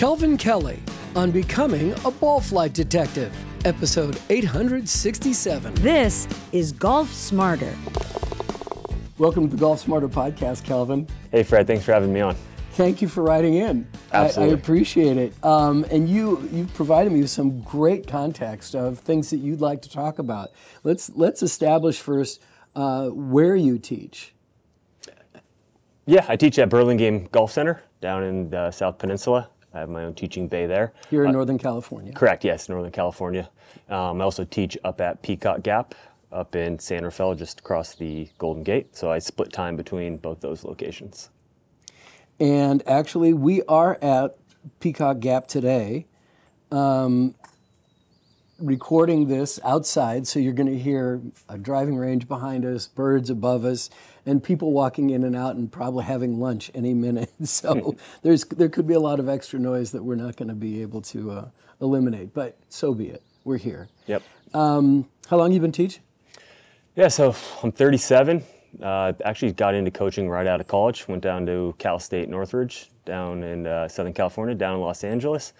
Kelvin Kelley on Becoming a Ball Flight Detective, episode 867. This is Golf Smarter. Welcome to the Golf Smarter podcast, Kelvin. Hey, Fred, thanks for having me on. Thank you for writing in. Absolutely. I appreciate it. And you've provided me with some great context of things that you'd like to talk about. Let's establish first where you teach. Yeah, I teach at Burlingame Golf Center down in the South Peninsula. I have my own teaching bay there. Here in Northern California. Correct, yes, Northern California. I also teach up at Peacock Gap up in San Rafael, just across the Golden Gate. So I split time between both those locations. And actually, we are at Peacock Gap today, recording this outside, so you're going to hear a driving range behind us, birds above us, and people walking in and out and probably having lunch any minute. So there could be a lot of extra noise that we're not going to be able to eliminate, but so be it. We're here. Yep. How long you been teaching? Yeah, so I'm 37. Actually got into coaching right out of college. Went down to Cal State Northridge down in Southern California, down in Los Angeles.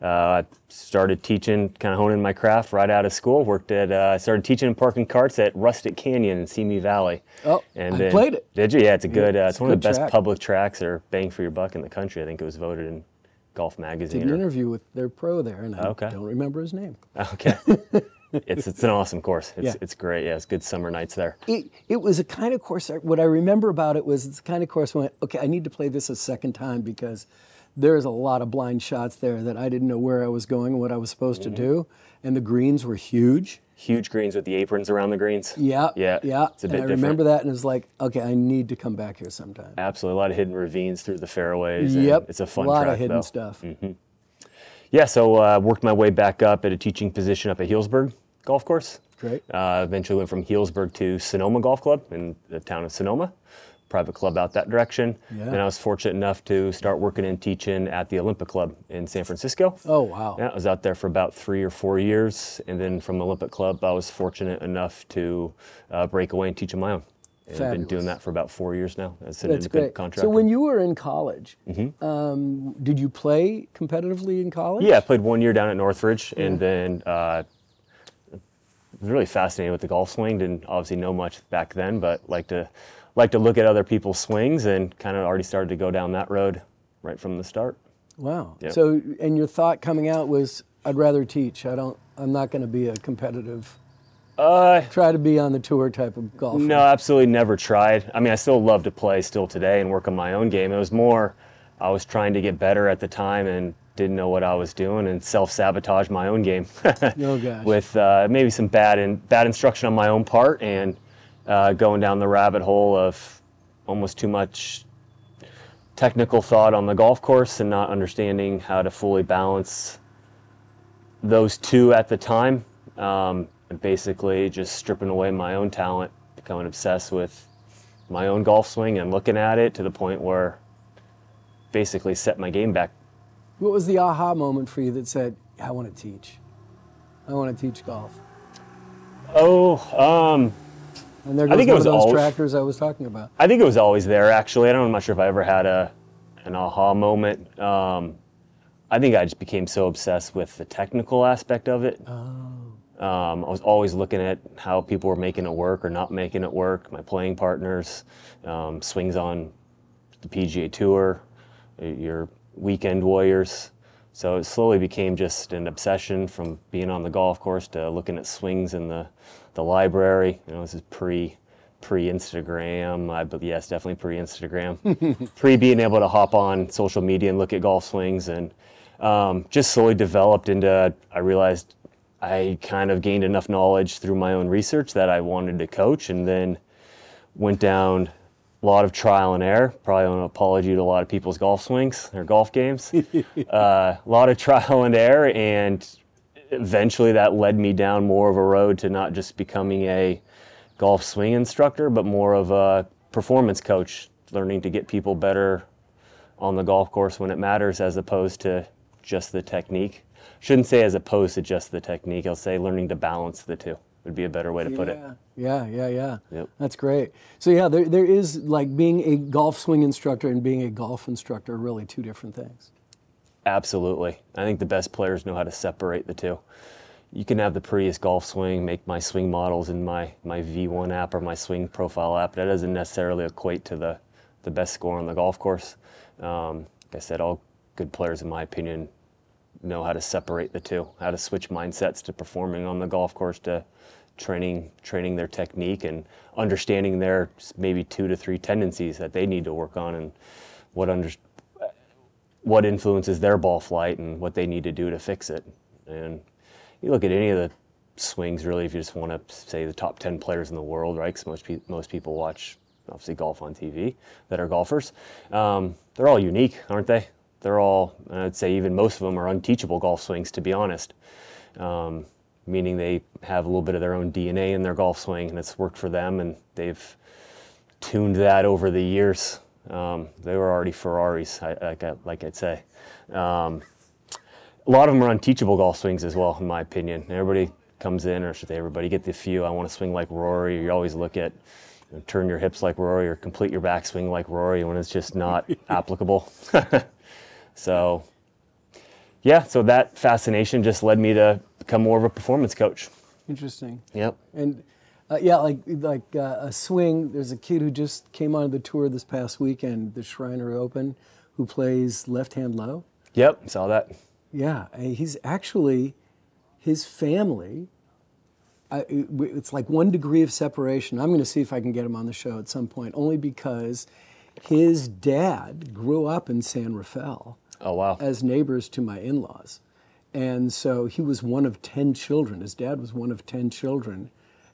I started teaching, kind of honing my craft right out of school. Started teaching in parking carts at Rustic Canyon in Simi Valley. Oh, and I played it. Did you? Yeah, it's a good. It's one of the best track. public tracks or bang for your buck in the country. I think it was voted in Golf Magazine. Did an interview with their pro there, and I Okay. don't remember his name. Okay. It's an awesome course. Yeah. It's great. Yeah, it's good summer nights there. It was a kind of course, what I remember about it was it's the kind of course I went, okay, I need to play this a second time because there's a lot of blind shots there that I didn't know where I was going and what I was supposed to do. And the greens were huge. Huge greens with the aprons around the greens. Yeah. It's a bit and I different. remember that and it was like, okay, I need to come back here sometime. Absolutely. A lot of hidden ravines through the fairways. Yep. And it's a fun lot track, of hidden though. stuff. Yeah, so worked my way back up at a teaching position up at Healdsburg Golf Course. Great. Eventually went from Healdsburg to Sonoma Golf Club in the town of Sonoma, private club out that direction. Yeah. Then I was fortunate enough to start working and teaching at the Olympic Club in San Francisco. Oh, wow. Yeah, I was out there for about 3 or 4 years, and then from the Olympic Club, I was fortunate enough to break away and teach on my own. And I've been doing that for about 4 years now as an That's independent great. contractor. So when you were in college, did you play competitively in college? Yeah, I played 1 year down at Northridge, and then was really fascinated with the golf swing. Didn't obviously know much back then, but like to look at other people's swings and kind of already started to go down that road right from the start. Wow. Yeah. So, and your thought coming out was, I'd rather teach. I'm not going to be a competitive, try to be on the tour type of golfer. No, absolutely never tried. I mean, I still love to play still today and work on my own game. It was more, I was trying to get better at the time and didn't know what I was doing and self-sabotage my own game. Oh, gosh. With maybe some bad instruction on my own part and going down the rabbit hole of almost too much technical thought on the golf course and not understanding how to fully balance those two at the time. And basically just stripping away my own talent, becoming obsessed with my own golf swing and looking at it to the point where basically set my game back. What was the aha moment for you that said, I want to teach? I want to teach golf. Oh, And there I goes think it one was of those always- tractors I was talking about. I think it was always there, actually. I'm not sure if I ever had an aha moment. I think I just became so obsessed with the technical aspect of it. I was always looking at how people were making it work or not making it work, my playing partners, swings on the PGA Tour, your weekend warriors. So it slowly became just an obsession from being on the golf course to looking at swings in the library. You know, this is pre-Instagram. But yes, definitely pre-Instagram. Pre being able to hop on social media and look at golf swings, and just slowly developed into, I realized I kind of gained enough knowledge through my own research that I wanted to coach, and then went down a lot of trial and error. Probably an apology to a lot of people's golf swings or golf games. A lot of trial and error, and eventually that led me down more of a road to not just becoming a golf swing instructor, but more of a performance coach, learning to get people better on the golf course when it matters, as opposed to just the technique. Shouldn't say as opposed to just the technique. I'll say learning to balance the two would be a better way to put it. Yeah. Yep. That's great. So yeah, there is, like, being a golf swing instructor and being a golf instructor are really two different things. Absolutely. I think the best players know how to separate the two. You can have the prettiest golf swing, make my swing models in my V1 app or my swing profile app. That doesn't necessarily equate to the best score on the golf course. Like I said, all good players, in my opinion, know how to separate the two, how to switch mindsets to performing on the golf course, to training their technique and understanding their maybe 2 to 3 tendencies that they need to work on, and what influences their ball flight and what they need to do to fix it. And you look at any of the swings, really, if you just want to say the top 10 players in the world, right? Because most people watch, obviously, golf on TV that are golfers. They're all unique, aren't they? They're all, I'd say even most of them are unteachable golf swings, to be honest. Meaning they have a little bit of their own DNA in their golf swing, and it's worked for them, and they've tuned that over the years. They were already Ferraris, like I'd say. A lot of them are unteachable golf swings as well, in my opinion. Everybody comes in, or should they, everybody get the few, I want to swing like Rory. You always look at, turn your hips like Rory or complete your backswing like Rory, when it's just not applicable. So, yeah, so that fascination just led me to become more of a performance coach. Interesting. Yep. And like a swing, there's a kid who just came on the tour this past weekend, the Shriner Open, who plays left-hand low. Yep, saw that. Yeah, he's actually, his family, it's like 1 degree of separation. I'm going to see if I can get him on the show at some point, only because his dad grew up in San Rafael. Oh, wow. As neighbors to my in-laws. And so he was one of 10 children. His dad was one of 10 children.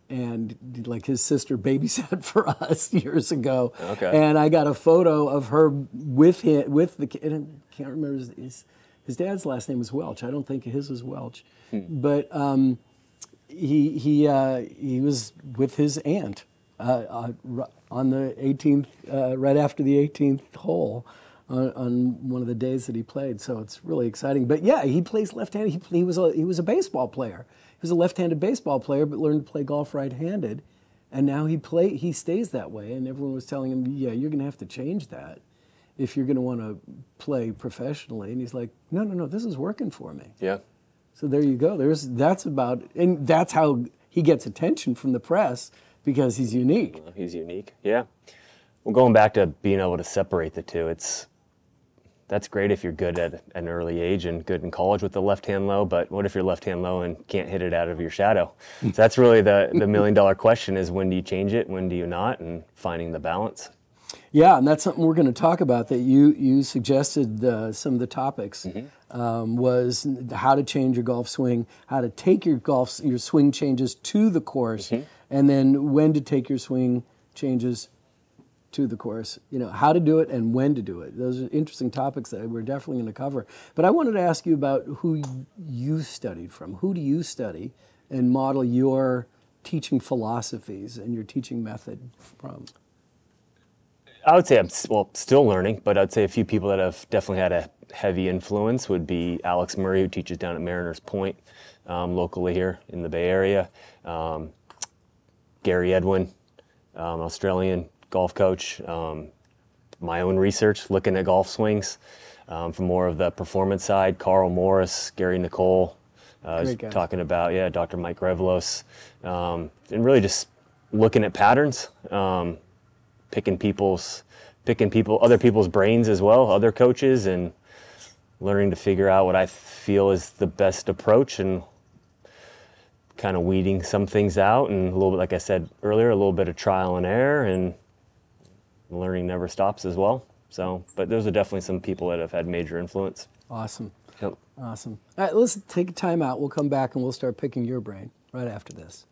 And like his sister babysat for us years ago. Okay. And I got a photo of her with him, with the kid. And I can't remember his dad's last name was Welch. I don't think his was Welch. But he was with his aunt on the 18th, right after the 18th hole. On one of the days that he played, so it's really exciting. But yeah, he plays left-handed. He was a baseball player. He was a left-handed baseball player, but learned to play golf right-handed, and now he stays that way. And everyone was telling him, "Yeah, you're going to have to change that if you're going to want to play professionally." And he's like, "No, this is working for me." Yeah. So there you go. And that's how he gets attention from the press, because he's unique. Well, he's unique. Yeah. Well, going back to being able to separate the two, that's great if you're good at an early age and good in college with the left-hand low, but what if you're left-hand low and can't hit it out of your shadow? So that's really the million-dollar question, is when do you change it, when do you not, and finding the balance. Yeah, and that's something we're going to talk about, that you suggested some of the topics, was how to change your golf swing, how to take your swing changes to the course, and then when to take your swing changes to the course, how to do it and when to do it. Those are interesting topics that we're definitely going to cover. But I wanted to ask you about who you studied from. Who do you study and model your teaching philosophies and your teaching method from? I would say I'm still learning, but I'd say a few people that have definitely had a heavy influence would be Alex Murray, who teaches down at Mariners Point, locally here in the Bay Area. Gary Edwin, Australian golf coach. My own research, looking at golf swings from more of the performance side. Carl Morris, Gary Nicole, talking about, Dr. Mike Revelos, and really just looking at patterns, picking other people's brains as well, other coaches, and learning to figure out what I feel is the best approach, and kind of weeding some things out, and a little bit, like I said earlier, a little bit of trial and error, and learning never stops as well. So, but those are definitely some people that have had major influence. Awesome. Yep. Awesome. All right, let's take a time out. We'll come back and we'll start picking your brain right after this.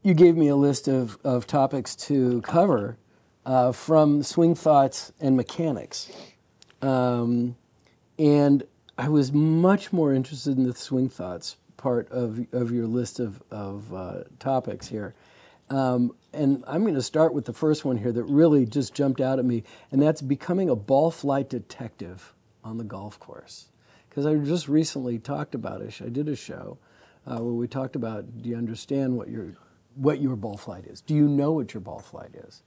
You gave me a list of topics to cover from Swing Thoughts and Mechanics. And I was much more interested in the Swing Thoughts part of your list of topics here. And I'm going to start with the first one here that really just jumped out at me, and that's becoming a ball flight detective on the golf course. Because I just recently talked about it. I did a show where we talked about, do you understand what what your ball flight is? Do you know what your ball flight is?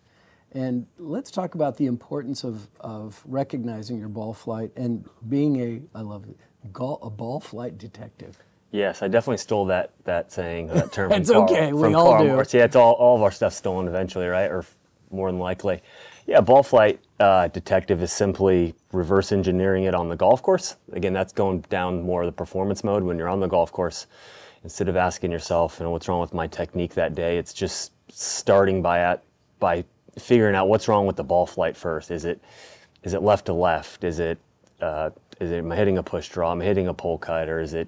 And let's talk about the importance of recognizing your ball flight and being I love it, a ball flight detective. Yes, I definitely stole that saying, that term. It's okay, we all Carl do. Morris. Yeah, it's all of our stuff stolen eventually, right? Or more than likely. Yeah, ball flight detective is simply reverse engineering it on the golf course. Again, that's going down more of the performance mode when you're on the golf course. Instead of asking yourself, what's wrong with my technique that day, it's just starting by figuring out what's wrong with the ball flight first. Is it left to left? Am I hitting a push draw? Am I hitting a pull cut? Or is it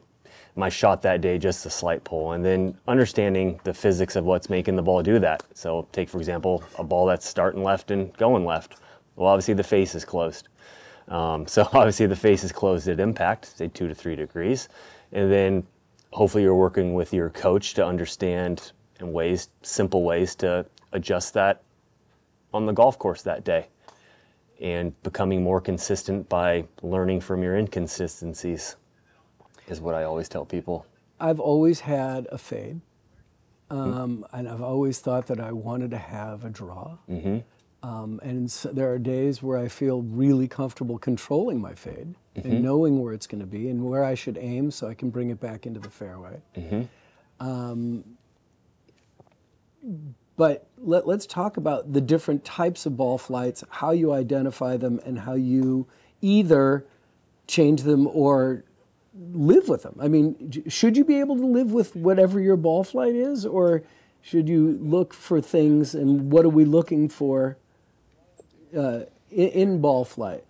my shot that day just a slight pull? And then understanding the physics of what's making the ball do that. So take, for example, a ball that's starting left and going left. Well, obviously the face is closed. So obviously the face is closed at impact, say 2 to 3 degrees. And then hopefully you're working with your coach to understand simple ways to adjust that on the golf course that day, and becoming more consistent by learning from your inconsistencies is what I always tell people. I've always had a fade, and I've always thought that I wanted to have a draw. And so there are days where I feel really comfortable controlling my fade and knowing where it's going to be and where I should aim so I can bring it back into the fairway. But let's talk about the different types of ball flights, how you identify them, and how you either change them or live with them. I mean, should you be able to live with whatever your ball flight is, or should you look for things, and what are we looking for in ball flight?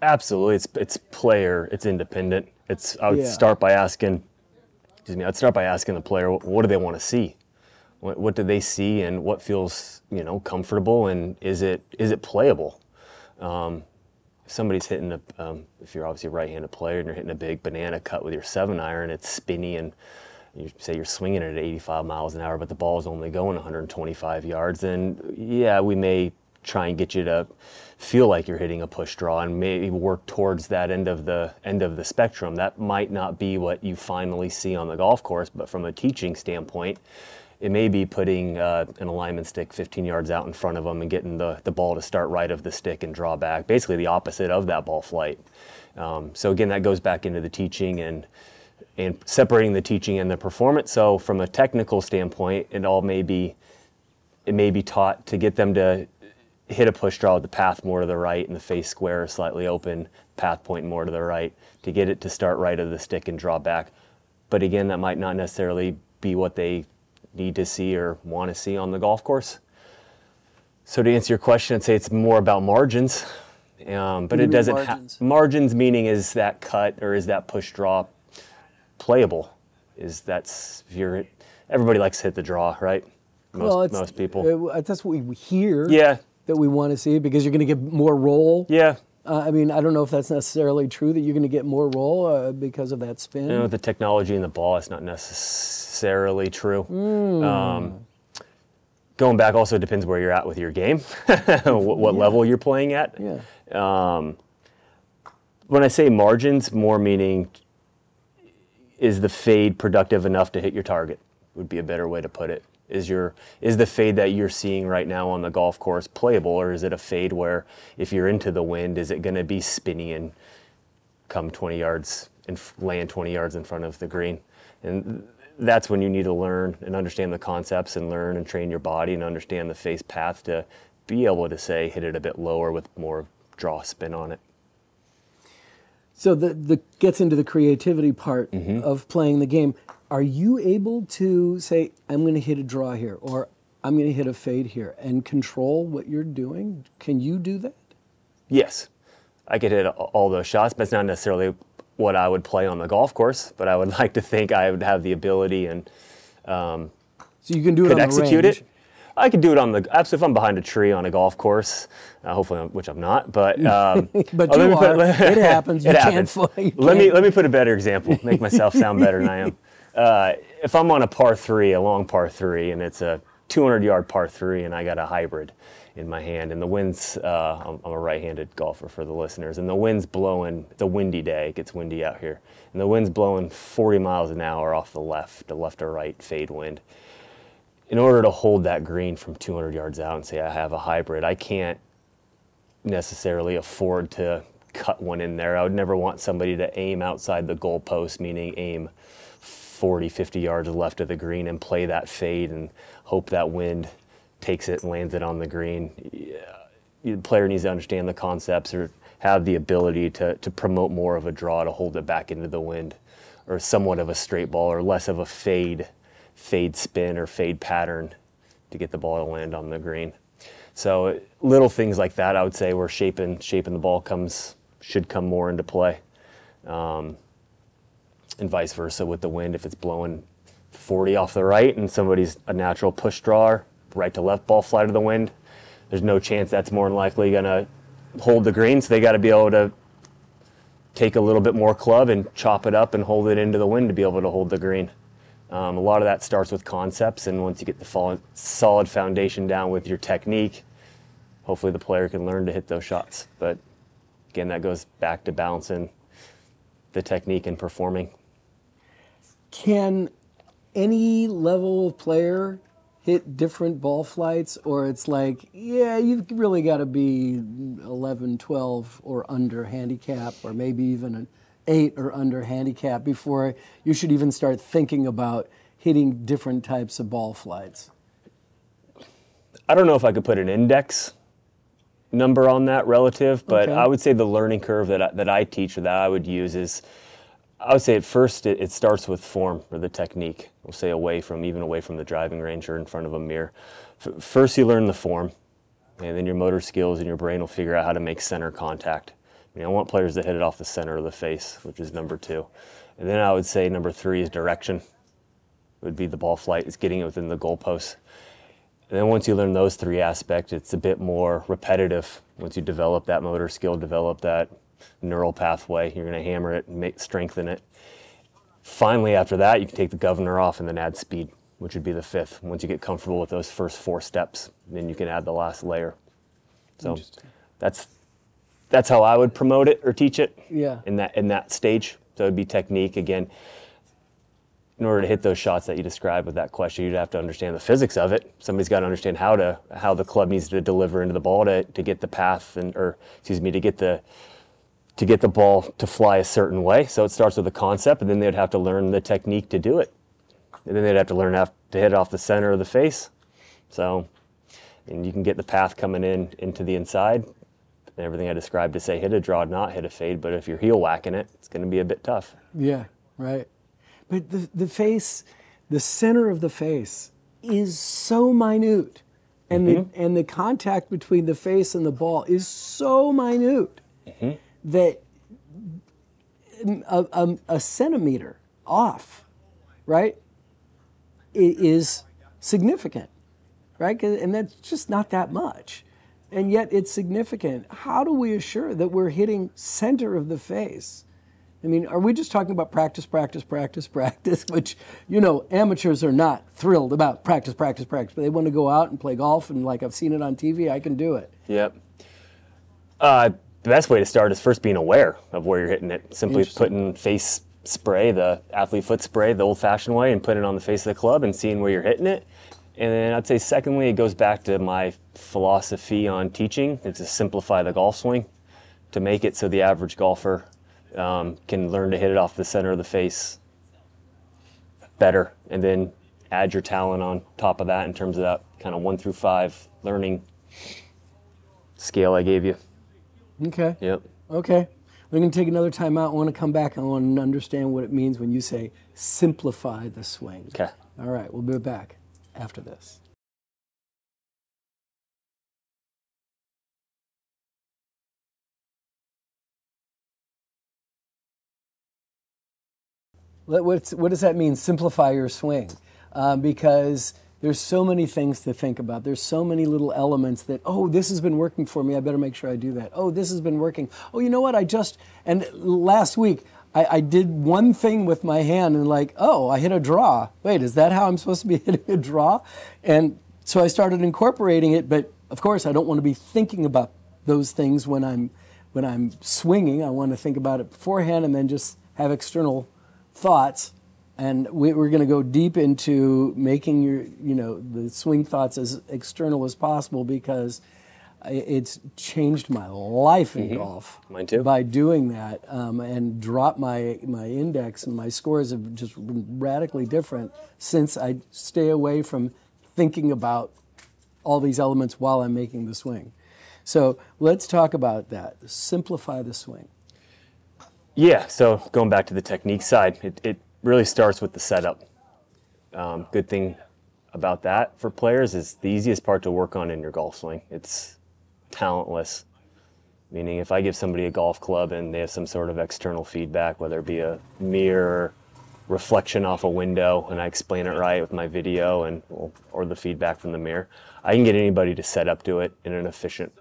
Absolutely, it's player, it's independent. I would start by asking the player, what do they want to see? What do they see, and what feels comfortable, and is it playable? If somebody's hitting if you're obviously a right-handed player and you're hitting a big banana cut with your 7-iron, it's spinny, and you say you're swinging it at 85 miles an hour, but the ball is only going 125 yards, then yeah, we may try and get you to feel like you're hitting a push draw and maybe work towards that end of the spectrum. That might not be what you finally see on the golf course, but from a teaching standpoint, it may be putting an alignment stick 15 yards out in front of them and getting the ball to start right of the stick and draw back, basically the opposite of that ball flight. So again, that goes back into the teaching and separating the teaching and the performance. So from a technical standpoint, it may be taught to get them to hit a push draw with the path more to the right and the face square slightly open, path pointing more to the right, to get it to start right of the stick and draw back. But again, that might not necessarily be what they need to see or want to see on the golf course. So to answer your question, I'd say it's more about margins, but it doesn't have margins. Meaning, is that cut or is that push draw playable? Everybody likes to hit the draw, right? Most people. That's what we hear. Yeah. That we want to see, because you're going to get more roll. Yeah. I mean, I don't know if that's necessarily true that you're going to get more roll because of that spin. With the technology in the ball, it's not necessarily true. Going back also depends where you're at with your game, what level you're playing at. Yeah. When I say margins, more meaning, is the fade productive enough to hit your target, would be a better way to put it. Is the fade that you're seeing right now on the golf course playable, or is it a fade where if you're into the wind, is it going to be spinny and come 20 yards and land 20 yards in front of the green? And that's when you need to learn and understand the concepts and learn and train your body and understand the face path to be able to say hit it a bit lower with more draw spin on it. So the gets into the creativity part of playing the game. Are you able to say, I'm going to hit a draw here, or I'm going to hit a fade here, and control what you're doing? Can you do that? Yes. I could hit all those shots, but it's not necessarily what I would play on the golf course, but I would like to think I would have the ability and so you can do it on execute the range. it. I could do it absolutely if I'm behind a tree on a golf course, hopefully, which I'm not. But but you are. It happens. It happens. Let me put a better example. Make myself sound better than I am. If I'm on a long par three, and it's a 200-yard par three, and I got a hybrid in my hand, and the wind's I'm a right-handed golfer for the listeners, and the wind's blowing. It's a windy day. It gets windy out here, and the wind's blowing 40 miles an hour off the left or right fade wind. in order to hold that green from 200 yards out and say I have a hybrid, I can't necessarily afford to cut one in there. I would never want somebody to aim outside the goalpost, meaning aim 40, 50 yards left of the green and play that fade and hope that wind takes it and lands it on the green. The player needs to understand the concepts or have the ability to promote more of a draw to hold it back into the wind, or somewhat of a straight ball, or less of a fade spin or fade pattern to get the ball to land on the green. So little things like that, I would say, where shaping the ball should come more into play, and vice versa with the wind. If it's blowing 40 off the right and somebody's a natural push drawer, right to left ball fly to the wind, there's no chance that's more than likely going to hold the green. So they got to be able to take a little bit more club and chop it up and hold it into the wind to be able to hold the green. A lot of that starts with concepts, and once you get the solid foundation down with your technique, hopefully the player can learn to hit those shots. But again, that goes back to balancing the technique and performing. Can any level of player hit different ball flights, or it's like, yeah, you've really got to be 11, 12 or under handicap, or maybe even an 8 or under handicap before you should even start thinking about hitting different types of ball flights? I don't know if I could put an index number on that relative, but Okay. I would say the learning curve that I teach or that I would use is, I would say at first it starts with form or the technique. We'll say away from the driving range or in front of a mirror. First you learn the form, and then your motor skills and your brain will figure out how to make center contact. I want players to hit it off the center of the face, which is number 2. And then I would say number 3 is direction. It would be the ball flight, is getting it within the goalpost. And then once you learn those 3 aspects, it's a bit more repetitive. Once you develop that motor skill, develop that neural pathway, you're going to hammer it and strengthen it. Finally, after that, you can take the governor off and then add speed, which would be the 5th. Once you get comfortable with those first 4 steps, then you can add the last layer. So that's how I would promote it or teach it. Yeah. In that stage. So it would be technique again. In order to hit those shots that you described with that question, you'd have to understand the physics of it. Somebody's got to understand how the club needs to deliver into the ball to get the path to get the ball to fly a certain way. So it starts with the concept, and then they'd have to learn the technique to do it. And then they'd have to learn how to hit it off the center of the face. So, and you can get the path coming into the inside. And everything I described to say hit a draw, not hit a fade. But if you're heel whacking it, it's going to be a bit tough. Yeah, right. But the face, the center of the face is so minute. And the contact between the face and the ball is so minute that a centimeter off, right, is significant, right? And that's just not that much. And yet it's significant. How do we assure that we're hitting center of the face? I mean, are we just talking about practice, which, amateurs are not thrilled about practice, but they want to go out and play golf, and like I've seen it on TV, I can do it. Yep. The best way to start is first being aware of where you're hitting it. Simply putting face spray, the athlete foot spray, the old-fashioned way, and putting it on the face of the club and seeing where you're hitting it. And then I'd say secondly, it goes back to my philosophy on teaching. It's to simplify the golf swing, to make it so the average golfer can learn to hit it off the center of the face better, and then add your talent on top of that in terms of that kind of 1 through 5 learning scale I gave you. Okay. Yep. Okay. We're going to take another time out. I want to come back. I want to understand what it means when you say simplify the swing. Okay. All right. We'll be back after this. What does that mean, simplify your swing? Because there's so many things to think about. There's so many little elements that, oh, this has been working for me. I better make sure I do that. Oh, this has been working. Oh, you know what? And last week, I did one thing with my hand and I hit a draw. Wait, is that how I'm supposed to be hitting a draw? And so I started incorporating it, but of course I don't want to be thinking about those things when I'm swinging. I want to think about it beforehand and then just have external thoughts And we're going to go deep into making the swing thoughts as external as possible, because it's changed my life in golf. Mine too. By doing that, and dropped my index, and my scores have just been radically different since I stay away from thinking about all these elements while I'm making the swing. So let's talk about that. Simplify the swing. Yeah, so going back to the technique side, it really starts with the setup. Good thing about that for players is the easiest part to work on in your golf swing. It's talentless, meaning if I give somebody a golf club and they have some sort of external feedback, whether it be a mirror, reflection off a window, and I explain it right with my video and or the feedback from the mirror, I can get anybody to set up to it in an efficient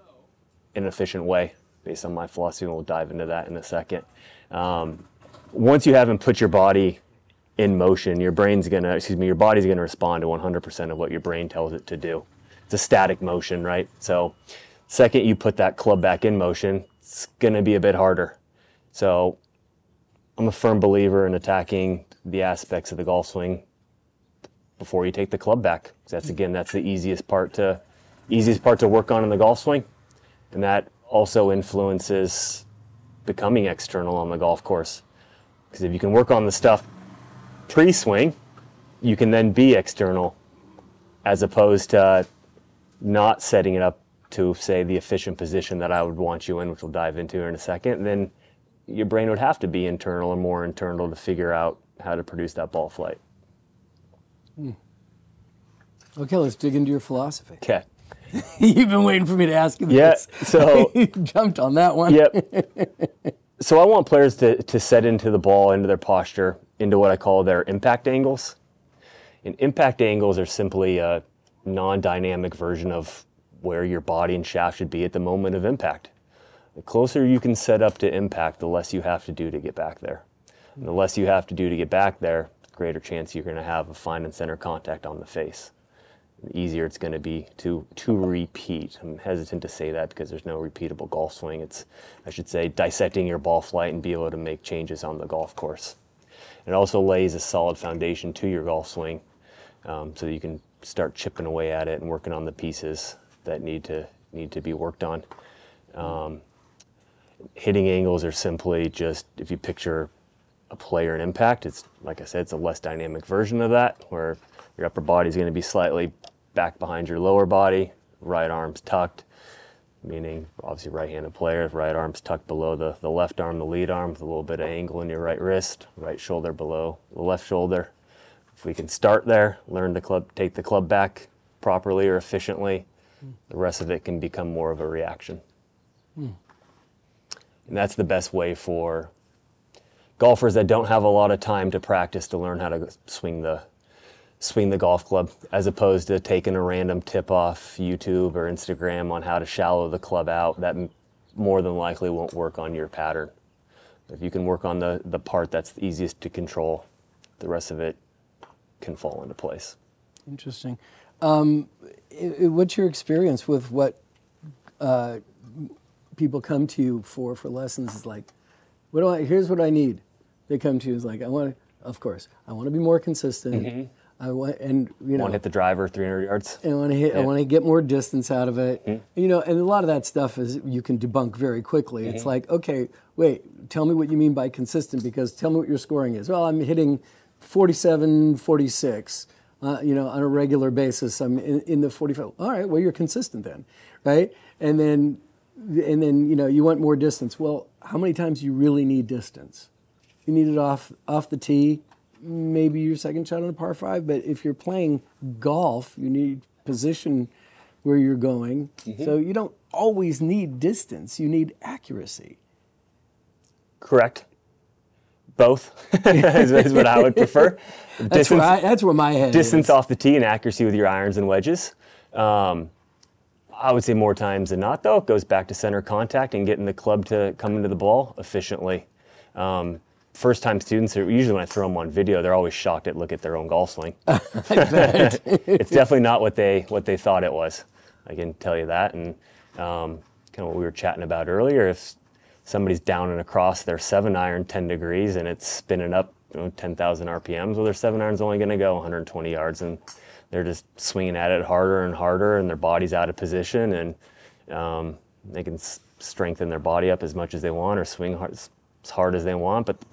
way based on my philosophy, and we'll dive into that in a second. Once you haven't put your body in motion, your body's gonna respond to 100% of what your brain tells it to do. It's a static motion, right? So second you put that club back in motion, it's gonna be a bit harder. So I'm a firm believer in attacking the aspects of the golf swing before you take the club back. That's the easiest part to work on in the golf swing, and that also influences becoming external on the golf course. Because if you can work on the stuff pre-swing, you can then be external, as opposed to not setting it up to, say, the efficient position that I would want you in, which we'll dive into in a second. And then your brain would have to be internal and more internal to figure out how to produce that ball flight. Okay, let's dig into your philosophy. Okay. You've been waiting for me to ask you this. Yeah, so you jumped on that one. Yep. So I want players to set into the ball, into their posture, into what I call their impact angles. And impact angles are simply a non-dynamic version of where your body and shaft should be at the moment of impact. The closer you can set up to impact, the less you have to do to get back there. And the less you have to do to get back there, the greater chance you're going to have of finding center contact on the face. The easier it's going to be to repeat. I'm hesitant to say that because there's no repeatable golf swing. It's, I should say, dissecting your ball flight and be able to make changes on the golf course. It also lays a solid foundation to your golf swing, so that you can start chipping away at it and working on the pieces that need to be worked on. Hitting angles are simply just, if you picture a player in impact, it's, like I said, it's a less dynamic version of that, where your upper body is going to be slightly back behind your lower body, right arm's tucked, meaning obviously right-handed player, right arm's tucked below the left arm, the lead arm, with a little bit of angle in your right wrist, right shoulder below the left shoulder. If we can start there, learn take the club back properly or efficiently, the rest of it can become more of a reaction. And that's the best way for golfers that don't have a lot of time to practice to learn how to swing the golf club, as opposed to taking a random tip off YouTube or Instagram on how to shallow the club out. That more than likely won't work on your pattern. If you can work on the part that's the easiest to control, the rest of it can fall into place. Interesting. What's your experience with what people come to you for lessons? Is like, here's what I need. They come to you is like, I want to be more consistent. Mm-hmm. I want to hit the driver 300 yards. And I want to get more distance out of it. Mm-hmm. And a lot of that stuff is you can debunk very quickly. Mm-hmm. It's like, okay, wait, tell me what you mean by consistent, because tell me what your scoring is. Well, I'm hitting 47, 46. On a regular basis, I'm in the 45. All right, well, you're consistent then, right? And then you want more distance. Well, how many times do you really need distance? You need it off the tee, maybe your second shot on a par 5. But if you're playing golf, you need position where you're going. Mm-hmm. So you don't always need distance. You need accuracy. Correct. Both is what I would prefer. That's where my head distance is. Off the tee and accuracy with your irons and wedges. I would say more times than not, though, it goes back to center contact and getting the club to come into the ball efficiently. First-time students, usually when I throw them on video, they're always shocked at look at their own golf swing. I bet. It's definitely not what they thought it was. I can tell you that. And kind of what we were chatting about earlier, if somebody's down and across their 7-iron 10 degrees and it's spinning up 10,000 RPMs. Well, their 7-iron's only going to go 120 yards, and they're just swinging at it harder and harder, and their body's out of position, and they can strengthen their body up as much as they want or swing as hard as they want, but the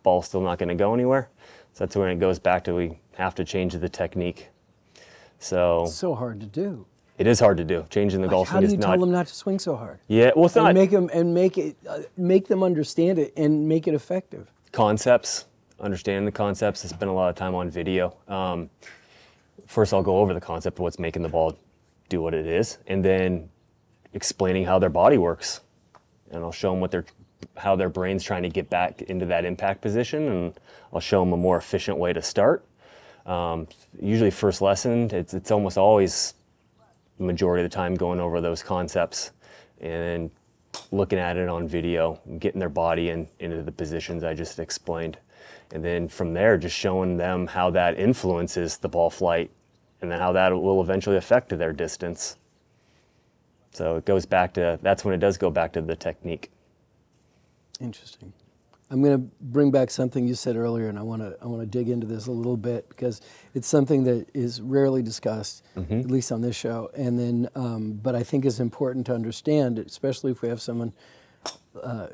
ball's still not going to go anywhere. So that's when it goes back to we have to change the technique. So hard to do. It is hard to do. Changing the golf swing is not. How do you tell them not to swing so hard? Yeah, well, it's not. Make them understand it and make it effective. Concepts, understand the concepts. I spend a lot of time on video. First, I'll go over the concept of what's making the ball do what it is, and then explaining how their body works. And I'll show them how their brain's trying to get back into that impact position, and I'll show them a more efficient way to start. Usually, first lesson, it's almost always the majority of the time going over those concepts and looking at it on video, and getting their body into the positions I just explained. And then from there, just showing them how that influences the ball flight and then how that will eventually affect their distance. So it goes back to, that's when it does go back to the technique. Interesting. I'm going to bring back something you said earlier, and I want to dig into this a little bit because it's something that is rarely discussed, at least on this show. And then, but I think is important to understand, especially if we have someone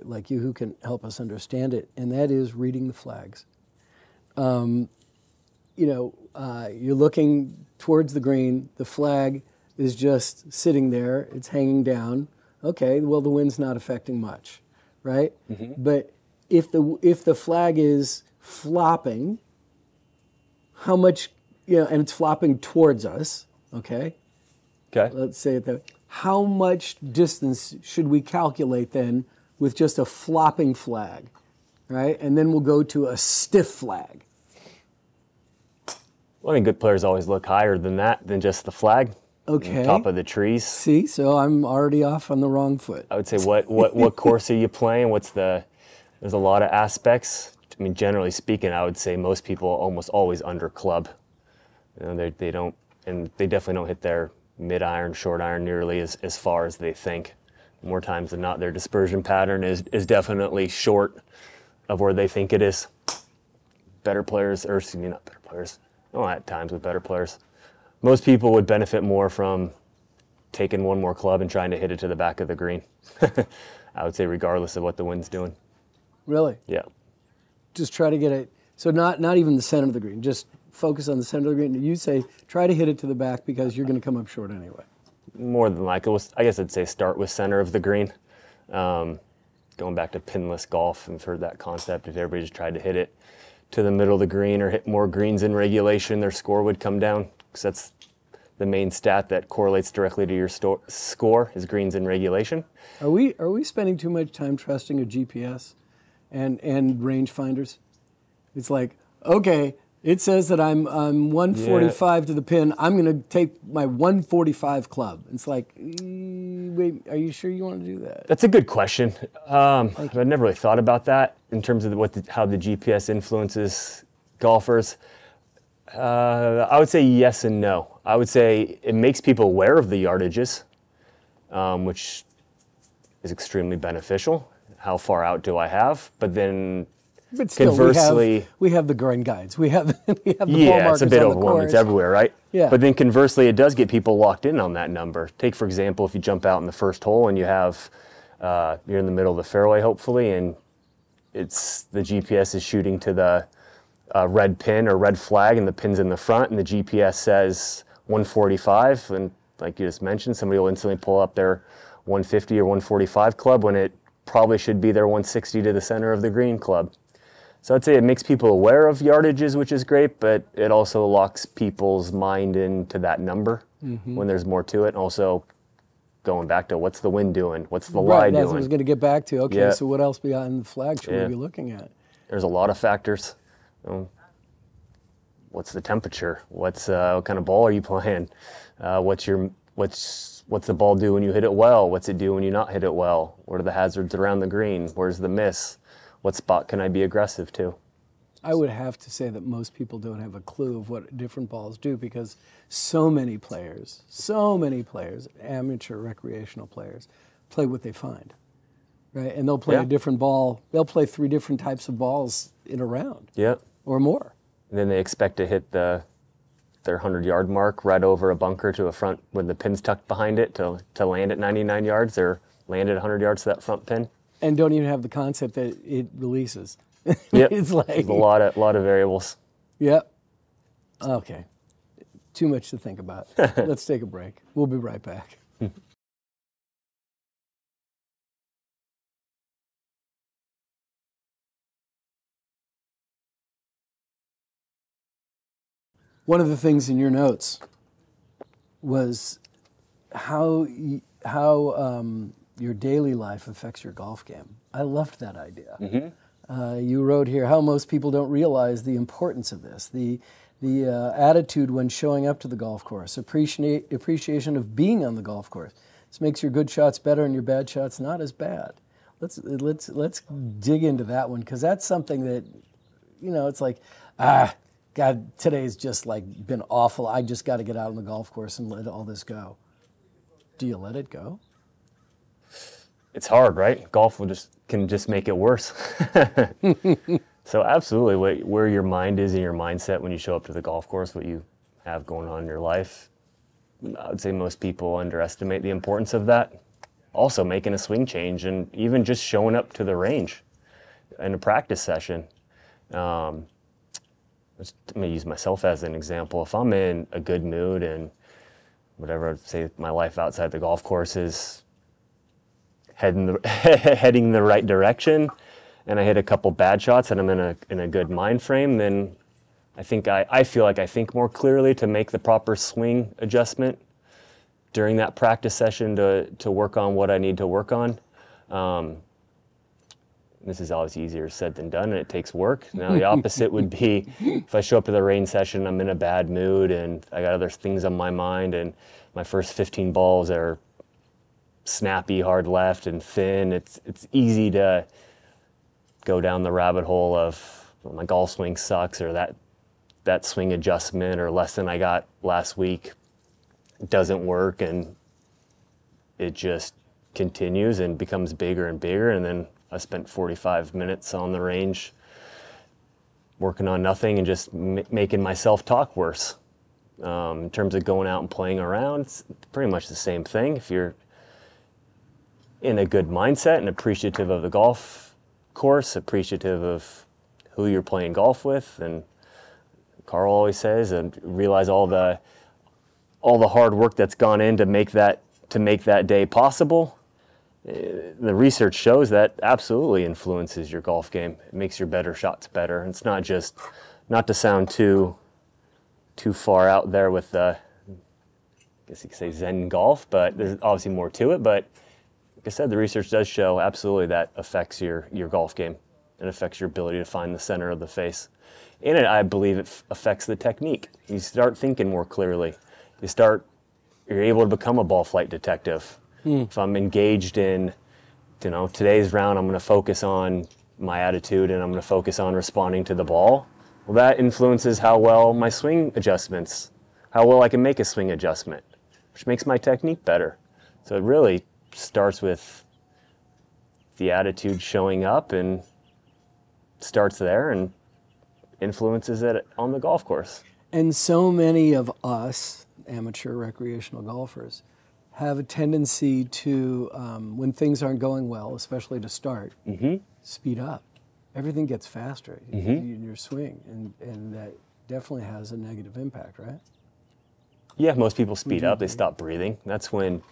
like you who can help us understand it. And that is reading the flags. You're looking towards the green. The flag is just sitting there. It's hanging down. Okay, well, the wind's not affecting much, right? But if the flag is flopping, how much, and it's flopping towards us, okay? Let's say it that way. How much distance should we calculate then with just a flopping flag, right? And then we'll go to a stiff flag. Well, I think good players always look higher than that, than just the flag. Okay. On top of the trees. See, so I'm already off on the wrong foot. I would say what course are you playing? There's a lot of aspects. I mean, generally speaking, I would say most people almost always under club. They don't, and they definitely don't hit their mid-iron, short iron nearly as far as they think. More times than not, their dispersion pattern is definitely short of where they think it is. Better players, or excuse me, not better players. Oh, at times with better players. Most people would benefit more from taking one more club and trying to hit it to the back of the green. I would say regardless of what the wind's doing. Really? Yeah. Just try to get it, so not even the center of the green, just focus on the center of the green. You say, try to hit it to the back because you're going to come up short anyway. More than likely, I guess I'd say start with center of the green. Going back to pinless golf, I've heard that concept. If everybody just tried to hit it to the middle of the green or hit more greens in regulation, their score would come down. Because that's the main stat that correlates directly to your score is greens in regulation. Are we spending too much time trusting a GPS and rangefinders? It's like, okay, it says that I'm 145 to the pin. I'm going to take my 145 club. It's like, wait, are you sure you want to do that? That's a good question. I've never really thought about that in terms of how the GPS influences golfers. I would say yes and no. I would say it makes people aware of the yardages, which is extremely beneficial. How far out do I have? But still, conversely, we have the grind guides. We have the ball markers. Yeah, it's a bit overwhelming. It's everywhere, right? Yeah. But then conversely, it does get people locked in on that number. Take, for example, if you jump out in the first hole and you have, you're in the middle of the fairway, hopefully, and the GPS is shooting to the red pin or red flag, and the pin's in the front, and the GPS says 145, and like you just mentioned, somebody will instantly pull up their 150 or 145 club when it probably should be their 160 to the center of the green club. So I'd say it makes people aware of yardages, which is great, but it also locks people's mind into that number when there's more to it. And also going back to what's the wind doing? What's the lie doing? That's what I was going to get back to. Okay, so what else beyond the flag should we be looking at? There's a lot of factors. What's the temperature? What kind of ball are you playing? What's the ball do when you hit it well? What's it do when you not hit it well? What are the hazards around the green? Where's the miss? What spot can I be aggressive to? I would have to say that most people don't have a clue of what different balls do because so many players, amateur recreational players, play what they find. Right, and they'll play a different ball. They'll play 3 different types of balls in a round. Yeah. Or more. And then they expect to hit their 100-yard mark right over a bunker to a front with the pin's tucked behind it to land at 99 yards or land at 100 yards to that front pin. And don't even have the concept that it releases. Yep. It's like There's a lot of variables. Yep. Okay. Too much to think about. Let's take a break. We'll be right back. One of the things in your notes was how your daily life affects your golf game. I loved that idea. Mm-hmm. You wrote here how most people don't realize the importance of this, the attitude when showing up to the golf course, appreciation of being on the golf course. This makes your good shots better and your bad shots not as bad. Let's dig into that one, because that's something that, it's like, God, today's just like been awful. I just got to get out on the golf course and let all this go. Do you let it go? It's hard, right? Golf can just make it worse. So absolutely, where your mind is and your mindset when you show up to the golf course, what you have going on in your life, I would say most people underestimate the importance of that. Also making a swing change and even just showing up to the range in a practice session. I'm going to use myself as an example. If I'm in a good mood and whatever, I'd say my life outside the golf course is heading the right direction, and I hit a couple bad shots and I'm in a good mind frame, then I feel like I think more clearly to make the proper swing adjustment during that practice session to work on what I need to work on. This is always easier said than done, and it takes work. Now, the opposite would be if I show up to the range session, I'm in a bad mood, and I got other things on my mind, and my first 15 balls are snappy, hard left, and thin. It's easy to go down the rabbit hole of, well, my golf swing sucks, or that swing adjustment or lesson I got last week doesn't work, and it just continues and becomes bigger and bigger, and then I spent 45 minutes on the range working on nothing and just making myself talk worse. In terms of going out and playing around, it's pretty much the same thing. If you're in a good mindset and appreciative of the golf course, appreciative of who you're playing golf with, and Carl always says, and realize all the hard work that's gone in to make that day possible. The research shows that absolutely influences your golf game. It makes your better shots better. And it's not to sound too far out there with the, I guess you could say Zen golf, but there's obviously more to it. But like I said, the research does show absolutely that affects your golf game. It affects your ability to find the center of the face. And I believe it affects the technique. You start thinking more clearly. You're able to become a ball flight detective. If I'm engaged in, today's round, I'm going to focus on my attitude and I'm going to focus on responding to the ball. Well, that influences how well my swing adjustments, how well I can make a swing adjustment, which makes my technique better. So it really starts with the attitude showing up and starts there and influences it on the golf course. And so many of us, amateur recreational golfers, have a tendency to, when things aren't going well, especially to start, speed up. Everything gets faster in your swing, and that definitely has a negative impact, right? Yeah, most people speed up. They stop breathing. That's when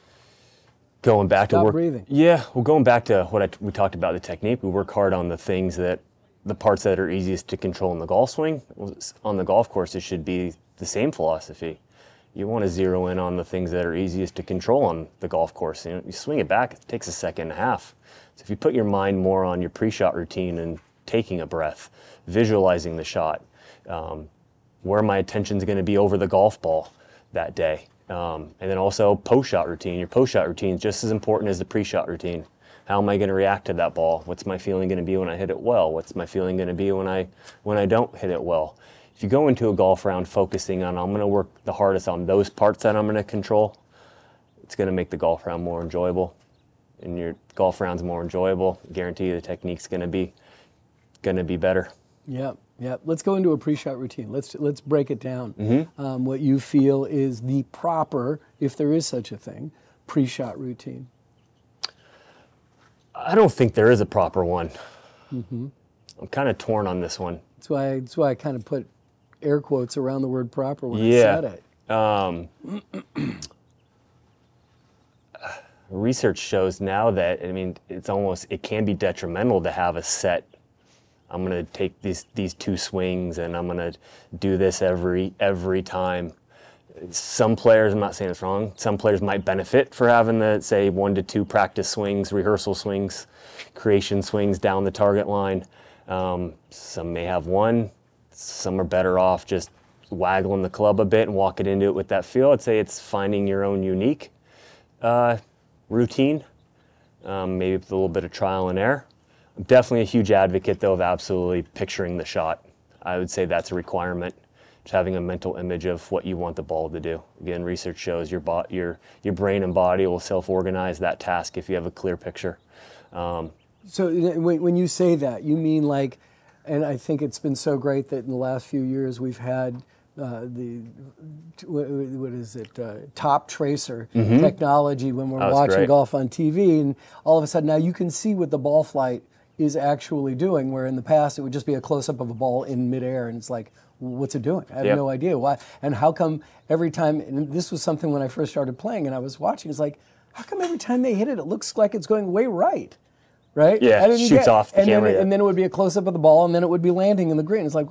going back to work. Breathing. Yeah, well, going back to what we talked about, the technique, we work hard on the parts that are easiest to control in the golf swing. On the golf course, it should be the same philosophy. You want to zero in on the things that are easiest to control on the golf course. You swing it back, it takes a second and a half. So if you put your mind more on your pre-shot routine and taking a breath, visualizing the shot, where my attention is going to be over the golf ball that day. And then also post-shot routine. Your post-shot routine is just as important as the pre-shot routine. How am I going to react to that ball? What's my feeling going to be when I hit it well? What's my feeling going to be when I don't hit it well? If you go into a golf round focusing on, I'm going to work the hardest on those parts that I'm going to control, it's going to make the golf round more enjoyable. and your golf round's more enjoyable. Guarantee you the technique's going to be better. Yeah, yeah. Let's go into a pre-shot routine. Let's break it down. What you feel is the proper, if there is such a thing, pre-shot routine. I don't think there is a proper one. I'm kind of torn on this one. That's why I kind of put air quotes around the word proper when I said it. Research shows now that, it can be detrimental to have a set. I'm going to take these 2 swings and I'm going to do this every time. Some players, I'm not saying it's wrong, some players might benefit for having the, say, 1 to 2 practice swings, rehearsal swings, creation swings down the target line. Some may have 1. Some are better off just waggling the club a bit and walking into it with that feel. I'd say it's finding your own unique routine, maybe with a little bit of trial and error. I'm definitely a huge advocate, though, of absolutely picturing the shot. I would say that's a requirement, just having a mental image of what you want the ball to do. Again, research shows your brain and body will self-organize that task if you have a clear picture. So when you say that, you mean like, and I think it's been so great that in the last few years we've had top tracer technology when we're watching golf on TV, and all of a sudden now you can see what the ball flight is actually doing, where in the past it would just be a close-up of a ball in midair, and it's like, what's it doing? I have no idea why. And how come every time, and this was something when I first started playing and I was watching, it's like, how come every time they hit it, it looks like it's going way right? Right? Yeah, shoots off the camera. And then it would be a close-up of the ball, and then it would be landing in the green. It's like,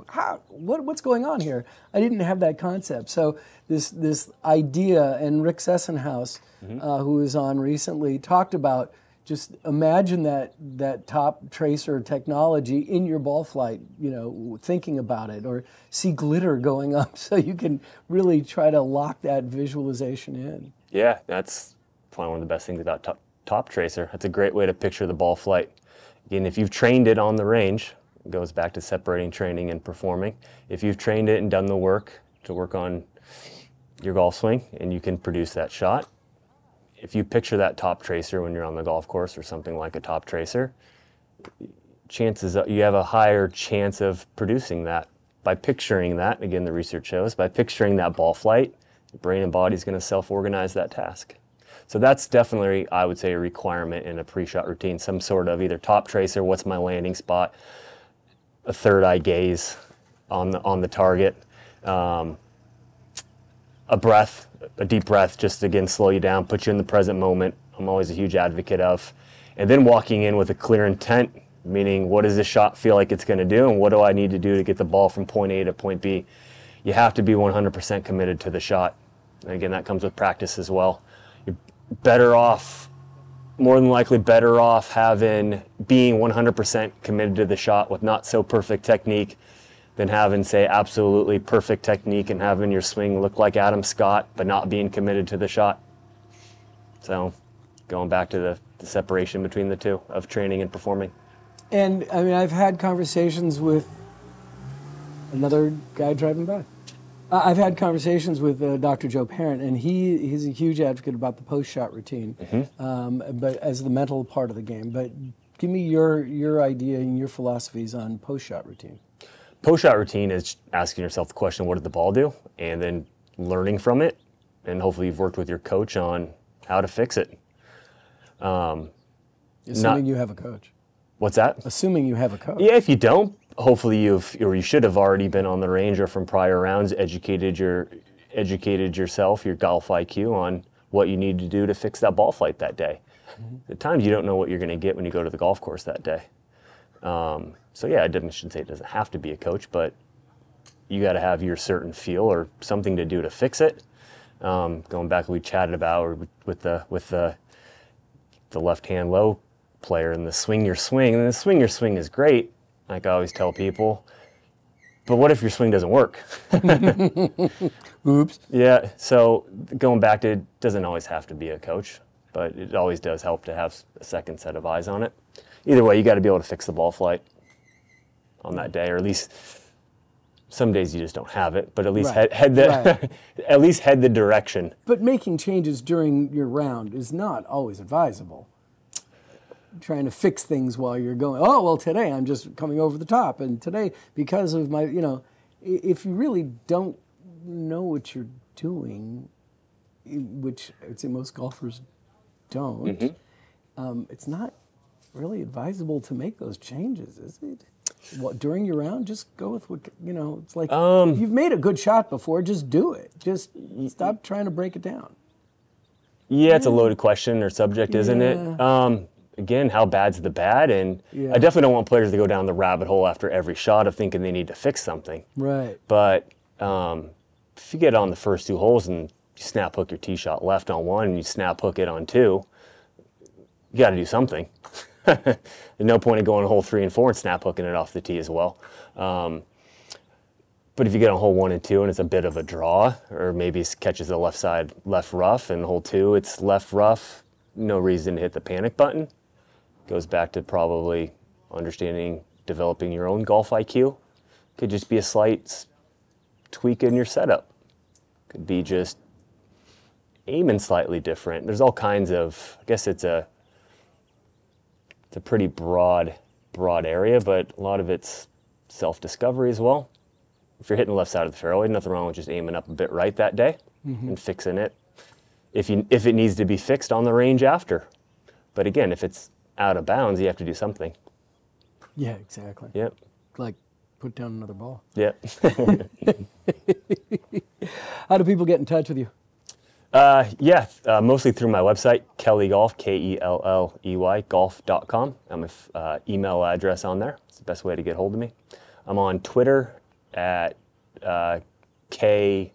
what's going on here? I didn't have that concept. So this idea, and Rick Sessenhaus, who was on recently, talked about just imagine that top tracer technology in your ball flight, thinking about it, or see glitter going up so you can really try to lock that visualization in. Yeah, that's probably one of the best things about top tracer. That's a great way to picture the ball flight. Again, if you've trained it on the range, it goes back to separating training and performing. If you've trained it and done the work to work on your golf swing, and you can produce that shot, if you picture that top tracer when you're on the golf course or something like a top tracer, chances are you have a higher chance of producing that. By picturing that, again, the research shows, by picturing that ball flight, your brain and body is going to self-organize that task. So that's definitely, I would say, a requirement in a pre-shot routine, some sort of either top tracer, what's my landing spot, a third eye gaze on the target, a deep breath, just again, slow you down, put you in the present moment. I'm always a huge advocate of. And then walking in with a clear intent, meaning what does this shot feel like it's going to do, and what do I need to do to get the ball from point A to point B? You have to be 100% committed to the shot. And again, that comes with practice as well. You're better off, more than likely better off being 100% committed to the shot with not so perfect technique than having, say, absolutely perfect technique and having your swing look like Adam Scott, but not being committed to the shot. So going back to the separation between the two of training and performing. And I mean, I've had conversations with another guy driving by. I've had conversations with Dr. Joe Parent, and he's a huge advocate about the post-shot routine, but as the mental part of the game. But give me your idea and your philosophies on post-shot routine. Post-shot routine is asking yourself the question, what did the ball do? And then learning from it, and hopefully you've worked with your coach on how to fix it. Assuming you have a coach. What's that? Assuming you have a coach. Yeah, if you don't, hopefully you should have already been on the range or from prior rounds, educated yourself, your golf IQ on what you need to do to fix that ball flight that day. At times you don't know what you're going to get when you go to the golf course that day. So yeah, I shouldn't say it doesn't have to be a coach, but you got to have your certain feel or something to do to fix it. Going back, we chatted about with the left-hand low player and the swing your swing, and the swing your swing is great, like I always tell people. But what if your swing doesn't work? Oops. Yeah. So going back to, it doesn't always have to be a coach, but it always does help to have a second set of eyes on it. Either way, you got to be able to fix the ball flight on that day, or at least some days you just don't have it, but at least at least head the direction. But making changes during your round is not always advisable. trying to fix things while you're going, oh, well, today I'm just coming over the top. And today, because of my, if you really don't know what you're doing, which I'd say most golfers don't, it's not really advisable to make those changes, is it? During your round, just go with what, it's like, you've made a good shot before, just do it. Just stop trying to break it down. Yeah, it's a loaded question or subject, isn't it? Again, how bad's the bad? And I definitely don't want players to go down the rabbit hole after every shot of thinking they need to fix something. Right. But if you get on the first 2 holes and you snap hook your tee shot left on 1 and you snap hook it on 2, you got to do something. There's no point in going hole 3 and 4 and snap hooking it off the tee as well. But if you get on hole 1 and 2 and it's a bit of a draw, or maybe it catches the left side left rough, and hole 2 it's left rough, no reason to hit the panic button. Goes back to probably understanding, developing your own golf IQ. Could just be a slight tweak in your setup. Could be just aiming slightly different. There's all kinds of, I guess it's a pretty broad area, but a lot of it's self-discovery as well. If you're hitting the left side of the fairway, nothing wrong with just aiming up a bit right that day and fixing it. If it needs to be fixed on the range after. But again, if it's out of bounds, you have to do something. Yeah, exactly. Yep. Like put down another ball. Yep. How do people get in touch with you? Mostly through my website, Kelley Golf, Kelley, golf.com. I have an email address on there. It's the best way to get hold of me. I'm on Twitter at Kelley_golf.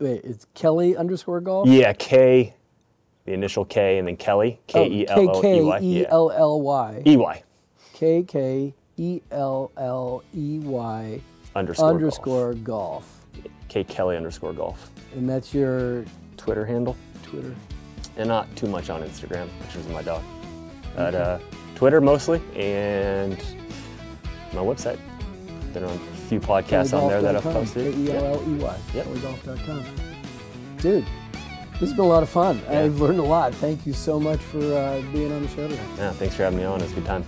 It's Kelley_golf? Yeah, K, the initial K, and then Kelley, Kelley. K-K-E-L-L-Y. EY. K-K-E-L-L-E-Y _ golf. K Kelley _golf. And that's your Twitter handle. Twitter. And not too much on Instagram, pictures of my dog. But Twitter mostly, and my website. Been on a few podcasts on there that I've posted. Kelley. Yep. Kellygolf.com. Dude, this has been a lot of fun. Yeah. I've learned a lot. Thank you so much for being on the show today. Yeah, thanks for having me on. It was a good time.